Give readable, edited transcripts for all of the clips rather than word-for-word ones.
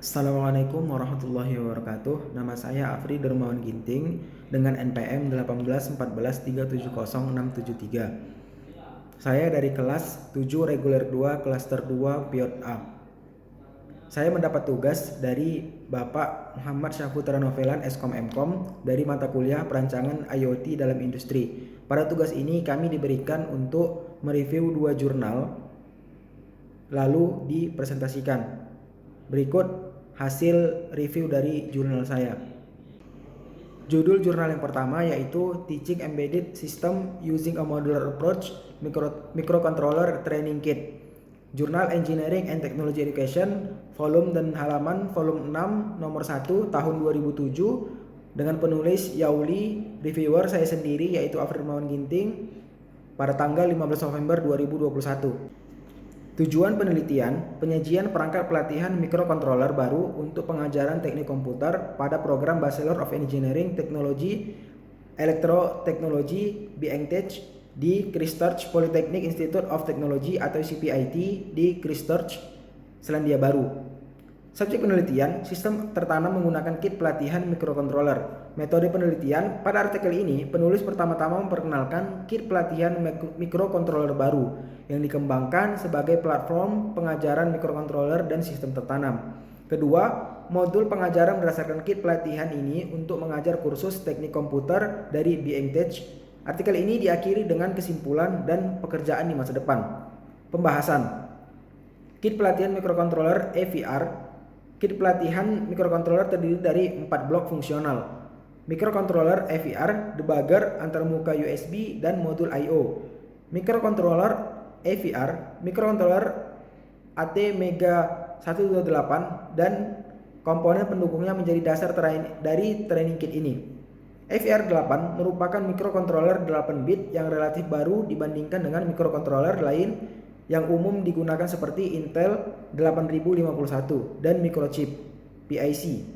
Assalamualaikum warahmatullahi wabarakatuh. Nama saya Afri Dermawan Ginting dengan NPM 1814370673. Saya dari kelas 7 reguler 2 klaster 2 Piot A. Saya mendapat tugas dari Bapak Muhammad Syahputra Novelan Eskom Mkom dari mata kuliah Perancangan IoT dalam Industri. Pada tugas ini kami diberikan untuk mereview 2 jurnal lalu dipresentasikan. Berikut hasil review dari jurnal saya. Judul jurnal yang pertama yaitu Teaching Embedded System Using a Modular Approach Microcontroller Training Kit. Jurnal Engineering and Technology Education, volume dan halaman volume 6 nomor 1 tahun 2007 dengan penulis Yauli, reviewer saya sendiri yaitu Afri Dermawan Ginting pada tanggal 15 November 2021. Tujuan penelitian, penyajian perangkat pelatihan mikrokontroler baru untuk pengajaran teknik komputer pada program Bachelor of Engineering Technology Electro-Technology BEngTech di Christchurch Polytechnic Institute of Technology atau CPIT di Christchurch, Selandia Baru. Subjek penelitian, sistem tertanam menggunakan kit pelatihan mikrokontroler. Metode penelitian, pada artikel ini penulis pertama-tama memperkenalkan kit pelatihan mikrokontroler baru yang dikembangkan sebagai platform pengajaran mikrokontroler dan sistem tertanam. Kedua, modul pengajaran berdasarkan kit pelatihan ini untuk mengajar kursus teknik komputer dari BEngTech. Artikel ini diakhiri dengan kesimpulan dan pekerjaan di masa depan. Pembahasan, kit pelatihan mikrokontroler EVR. Kit pelatihan mikrokontroler terdiri dari 4 blok fungsional. Mikrokontroler EVR, debugger, antarmuka USB, dan modul I/O. Mikrokontroler EVR, mikrokontroler ATmega 128 dan komponen pendukungnya menjadi dasar dari training kit ini. EVR8 merupakan mikrokontroler 8 bit yang relatif baru dibandingkan dengan mikrokontroler lain yang umum digunakan seperti Intel 8051 dan microchip PIC.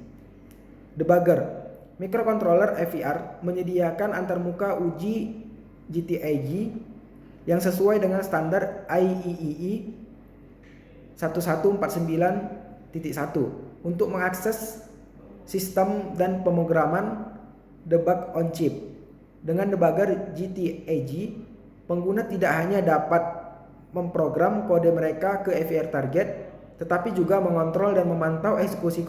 Debugger, mikrokontroler EVR menyediakan antarmuka uji GTIG yang sesuai dengan standar IEEE 1149.1 untuk mengakses sistem dan pemrograman debug on chip. Dengan debugger GTIG, pengguna tidak hanya dapat memprogram kode mereka ke EVR target, tetapi juga mengontrol dan memantau eksekusi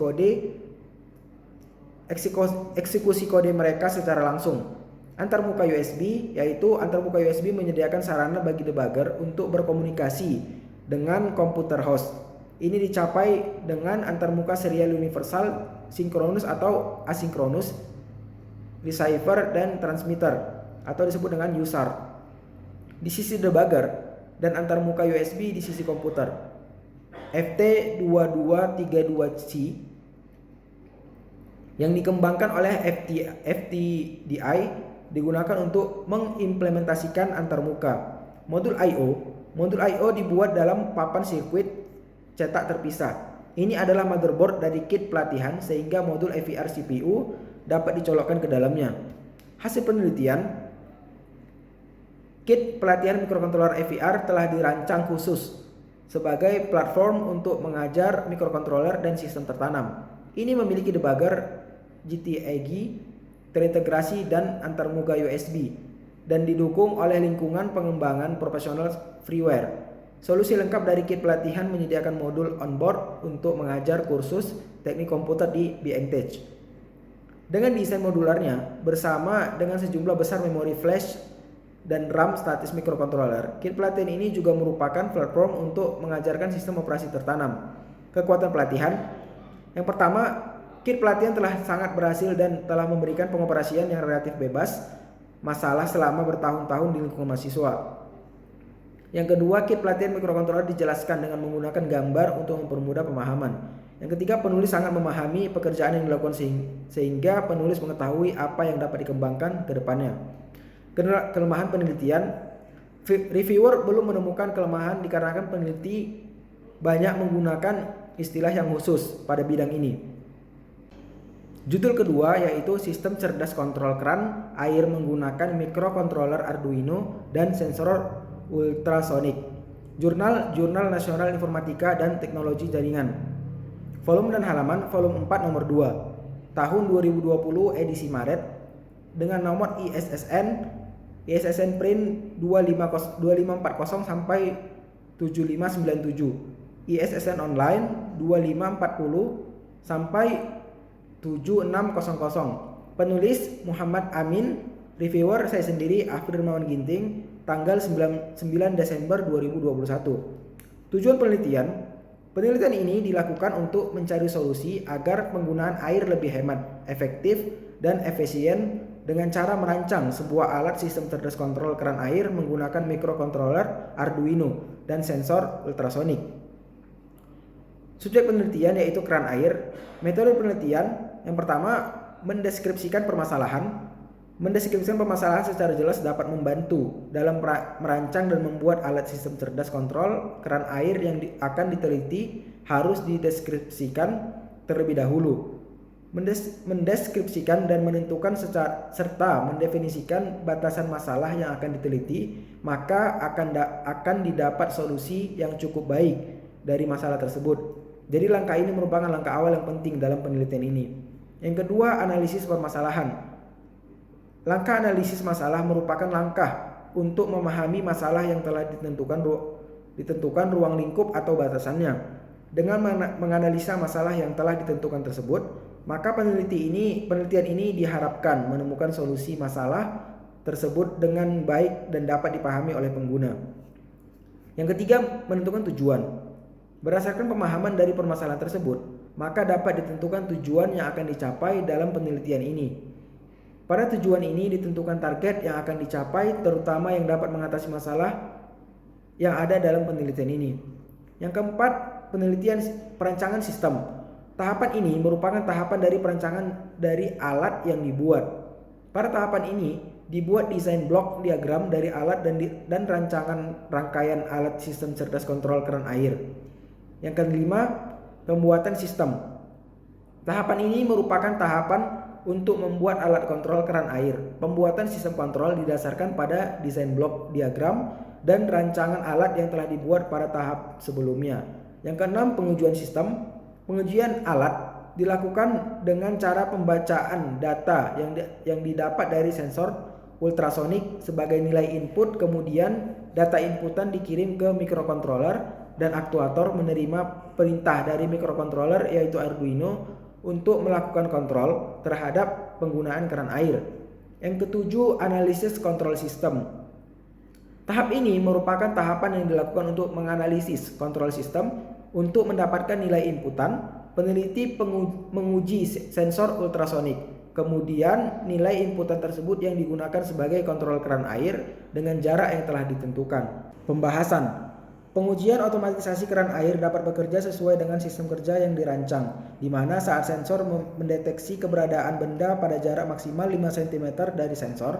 kode mereka secara langsung. Antarmuka USB, yaitu antarmuka USB menyediakan sarana bagi debugger untuk berkomunikasi dengan komputer host. Ini dicapai dengan antarmuka serial universal, sinkronus atau asinkronus, receiver dan transmitter atau disebut dengan USART di sisi debugger dan antarmuka USB di sisi komputer. FT2232C yang dikembangkan oleh FTDI digunakan untuk mengimplementasikan antarmuka. Modul I/O dibuat dalam papan sirkuit cetak terpisah. Ini adalah motherboard dari kit pelatihan sehingga modul EVR CPU dapat dicolokkan ke dalamnya. Hasil penelitian, kit pelatihan mikrokontroler EVR telah dirancang khusus sebagai platform untuk mengajar mikrokontroler dan sistem tertanam. Ini memiliki debugger GTIG terintegrasi dan antarmuka USB dan didukung oleh lingkungan pengembangan profesional freeware. Solusi lengkap dari kit pelatihan menyediakan modul onboard untuk mengajar kursus teknik komputer di BEngTech. Dengan desain modularnya bersama dengan sejumlah besar memori flash dan RAM statis mikrokontroler, kit pelatihan ini juga merupakan platform untuk mengajarkan sistem operasi tertanam. Kekuatan pelatihan, yang pertama, kit pelatihan telah sangat berhasil dan telah memberikan pengoperasian yang relatif bebas masalah selama bertahun-tahun di lingkungan mahasiswa. Yang kedua, kit pelatihan mikrokontroler dijelaskan dengan menggunakan gambar untuk mempermudah pemahaman. Yang ketiga, penulis sangat memahami pekerjaan yang dilakukan sehingga penulis mengetahui apa yang dapat dikembangkan ke depannya. Kelemahan penelitian, reviewer belum menemukan kelemahan dikarenakan peneliti banyak menggunakan istilah yang khusus pada bidang ini. Judul kedua yaitu sistem cerdas kontrol keran air menggunakan mikrokontroler Arduino dan sensor ultrasonik. Jurnal Nasional Informatika dan Teknologi Jaringan. Volume dan halaman volume 4 nomor 2 tahun 2020 edisi Maret dengan nomor ISSN print 2540 sampai 7597, ISSN online 2540 sampai 7600. Penulis Muhammad Amin, reviewer saya sendiri Afri Darmawan Ginting, tanggal 9 Desember 2021. Tujuan penelitian ini dilakukan untuk mencari solusi agar penggunaan air lebih hemat, efektif, dan efisien dengan cara merancang sebuah alat sistem cerdas kontrol keran air menggunakan mikrokontroler Arduino dan sensor ultrasonik. Subjek penelitian yaitu keran air. Metode penelitian yang pertama, mendeskripsikan permasalahan. Mendeskripsikan permasalahan secara jelas dapat membantu dalam merancang dan membuat alat sistem cerdas kontrol keran air yang akan diteliti harus dideskripsikan terlebih dahulu. Mendeskripsikan dan menentukan serta mendefinisikan batasan masalah yang akan diteliti, maka akan didapat solusi yang cukup baik dari masalah tersebut. Jadi langkah ini merupakan langkah awal yang penting dalam penelitian ini. Yang kedua, analisis permasalahan. Langkah analisis masalah merupakan langkah untuk memahami masalah yang telah ditentukan ruang lingkup atau batasannya. Dengan menganalisa masalah yang telah ditentukan tersebut, maka penelitian ini diharapkan menemukan solusi masalah tersebut dengan baik dan dapat dipahami oleh pengguna. Yang ketiga, menentukan tujuan. Berdasarkan pemahaman dari permasalahan tersebut, maka dapat ditentukan tujuan yang akan dicapai dalam penelitian ini. Pada tujuan ini ditentukan target yang akan dicapai, terutama yang dapat mengatasi masalah yang ada dalam penelitian ini. Yang keempat, perancangan sistem. Tahapan ini merupakan tahapan dari perancangan dari alat yang dibuat. Pada tahapan ini dibuat desain blok diagram dari alat dan rancangan rangkaian alat sistem cerdas kontrol keran air. Yang kelima, pembuatan sistem. Tahapan ini merupakan tahapan untuk membuat alat kontrol keran air. Pembuatan sistem kontrol didasarkan pada desain blok diagram dan rancangan alat yang telah dibuat pada tahap sebelumnya. Yang keenam, pengujian sistem. Pengujian alat dilakukan dengan cara pembacaan data yang didapat dari sensor ultrasonik sebagai nilai input, kemudian data inputan dikirim ke mikrokontroler dan aktuator menerima perintah dari mikrokontroler yaitu Arduino untuk melakukan kontrol terhadap penggunaan keran air. Yang ketujuh, analisis kontrol sistem. Tahap ini merupakan tahapan yang dilakukan untuk menganalisis kontrol sistem untuk mendapatkan nilai inputan. Peneliti menguji sensor ultrasonik, kemudian nilai inputan tersebut yang digunakan sebagai kontrol keran air dengan jarak yang telah ditentukan. Pembahasan. Pengujian otomatisasi keran air dapat bekerja sesuai dengan sistem kerja yang dirancang, di mana saat sensor mendeteksi keberadaan benda pada jarak maksimal 5 cm dari sensor,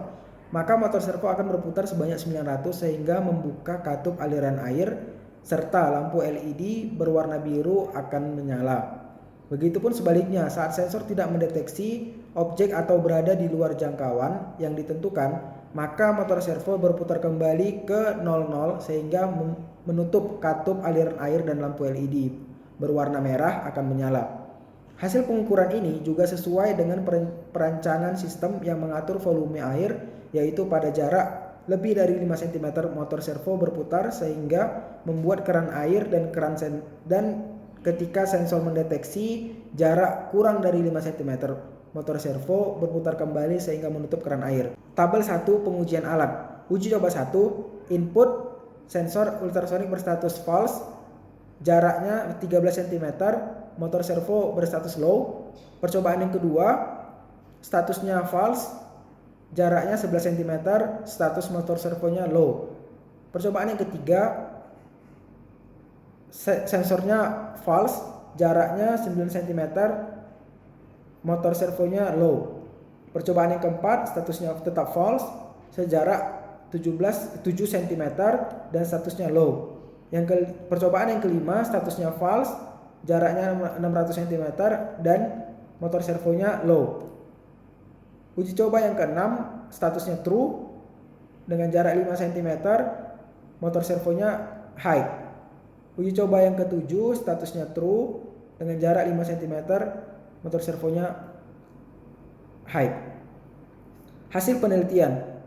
maka motor servo akan berputar sebanyak 900 sehingga membuka katup aliran air, serta lampu LED berwarna biru akan menyala. Begitupun sebaliknya, saat sensor tidak mendeteksi objek atau berada di luar jangkauan yang ditentukan, maka motor servo berputar kembali ke 00 sehingga menutup katup aliran air dan lampu LED berwarna merah akan menyala. Hasil pengukuran ini juga sesuai dengan perancangan sistem yang mengatur volume air, yaitu pada jarak lebih dari 5 cm motor servo berputar sehingga membuat keran air dan ketika sensor mendeteksi jarak kurang dari 5 cm motor servo berputar kembali sehingga menutup keran air. Tabel 1, pengujian alat. Uji coba 1, input sensor ultrasonik berstatus false, jaraknya 13 cm, motor servo berstatus low. Percobaan yang kedua, statusnya false, jaraknya 11 cm, status motor servonya low. Percobaan yang ketiga, sensornya false, jaraknya 9 cm, motor servonya low. Percobaan yang keempat, statusnya tetap false, sejarak 7 cm dan statusnya low. Percobaan yang kelima, statusnya false, jaraknya 600 cm dan motor servonya low. Uji coba yang keenam, statusnya true dengan jarak 5 cm, motor servonya high. Uji coba yang ketujuh, statusnya true, dengan jarak 5 cm, motor servonya height. Hasil penelitian.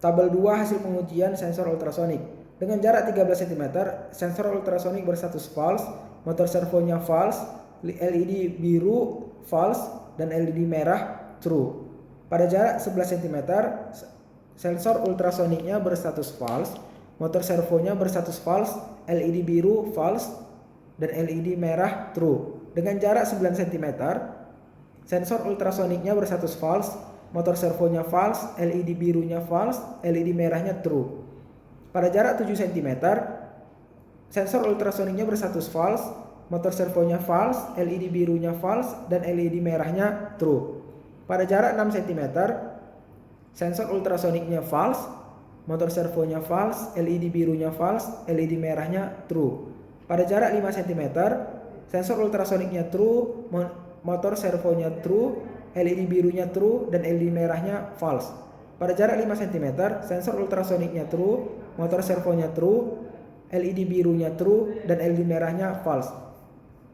Tabel 2 hasil pengujian sensor ultrasonik. Dengan jarak 13 cm, sensor ultrasonik berstatus false, motor servonya false, LED biru false, dan LED merah true. Pada jarak 11 cm, sensor ultrasoniknya berstatus false, motor servonya berstatus false, LED biru false, dan LED merah true. Dengan jarak 9 cm, sensor ultrasoniknya berstatus false, motor servonya false, LED birunya false, LED merahnya true. Pada jarak 7 cm, sensor ultrasoniknya berstatus false, motor servonya false, LED birunya false, dan LED merahnya true. Pada jarak 6 cm, sensor ultrasoniknya false, motor servonya false, LED birunya false, LED merahnya true. Pada jarak 5 cm, sensor ultrasoniknya true, motor servonya true, LED birunya true, dan LED merahnya false. Pada jarak 5 cm, sensor ultrasoniknya true, motor servonya true, LED birunya true, dan LED merahnya false.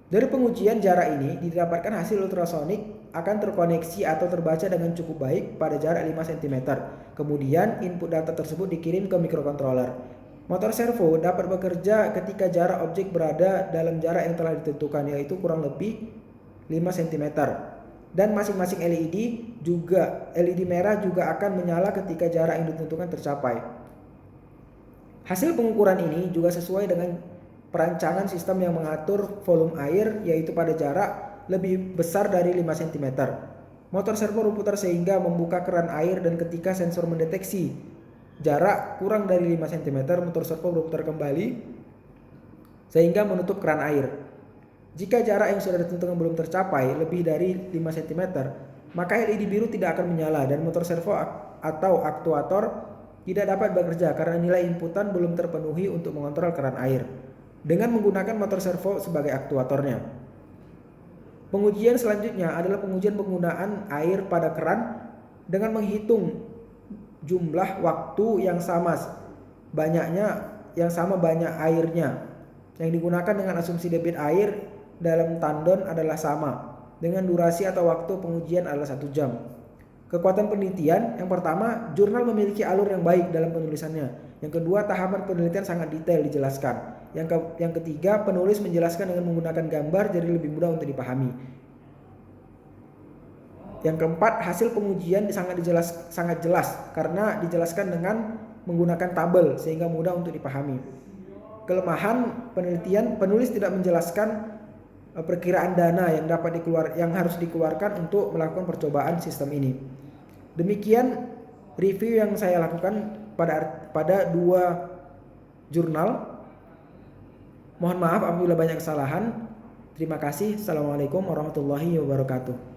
Dari pengujian jarak ini didapatkan hasil ultrasonik akan terkoneksi atau terbaca dengan cukup baik pada jarak 5 cm. Kemudian input data tersebut dikirim ke microcontroller. Motor servo dapat bekerja ketika jarak objek berada dalam jarak yang telah ditentukan, yaitu kurang lebih 5 cm. Dan masing-masing LED merah juga akan menyala ketika jarak yang ditentukan tercapai. Hasil pengukuran ini juga sesuai dengan perancangan sistem yang mengatur volume air, yaitu pada jarak lebih besar dari 5 cm. Motor servo berputar sehingga membuka keran air, dan ketika sensor mendeteksi jarak kurang dari 5 cm, motor servo berputar kembali sehingga menutup keran air. Jika jarak yang sudah ditentukan belum tercapai lebih dari 5 cm, maka LED biru tidak akan menyala dan motor servo atau aktuator tidak dapat bekerja karena nilai inputan belum terpenuhi untuk mengontrol keran air, dengan menggunakan motor servo sebagai aktuatornya. Pengujian selanjutnya adalah pengujian penggunaan air pada keran dengan menghitung jumlah waktu yang sama banyak airnya yang digunakan dengan asumsi debit air dalam tandon adalah sama dengan durasi atau waktu pengujian adalah 1 jam. Kekuatan penelitian, yang pertama, jurnal memiliki alur yang baik dalam penulisannya. Yang kedua, tahapan penelitian sangat detail dijelaskan. Yang ketiga, penulis menjelaskan dengan menggunakan gambar jadi lebih mudah untuk dipahami. Yang keempat, hasil pengujian sangat jelas karena dijelaskan dengan menggunakan tabel sehingga mudah untuk dipahami. Kelemahan penelitian, penulis tidak menjelaskan perkiraan dana yang harus dikeluarkan untuk melakukan percobaan sistem ini. Demikian review yang saya lakukan pada 2 jurnal. Mohon maaf apabila banyak kesalahan. Terima kasih. Assalamualaikum warahmatullahi wabarakatuh.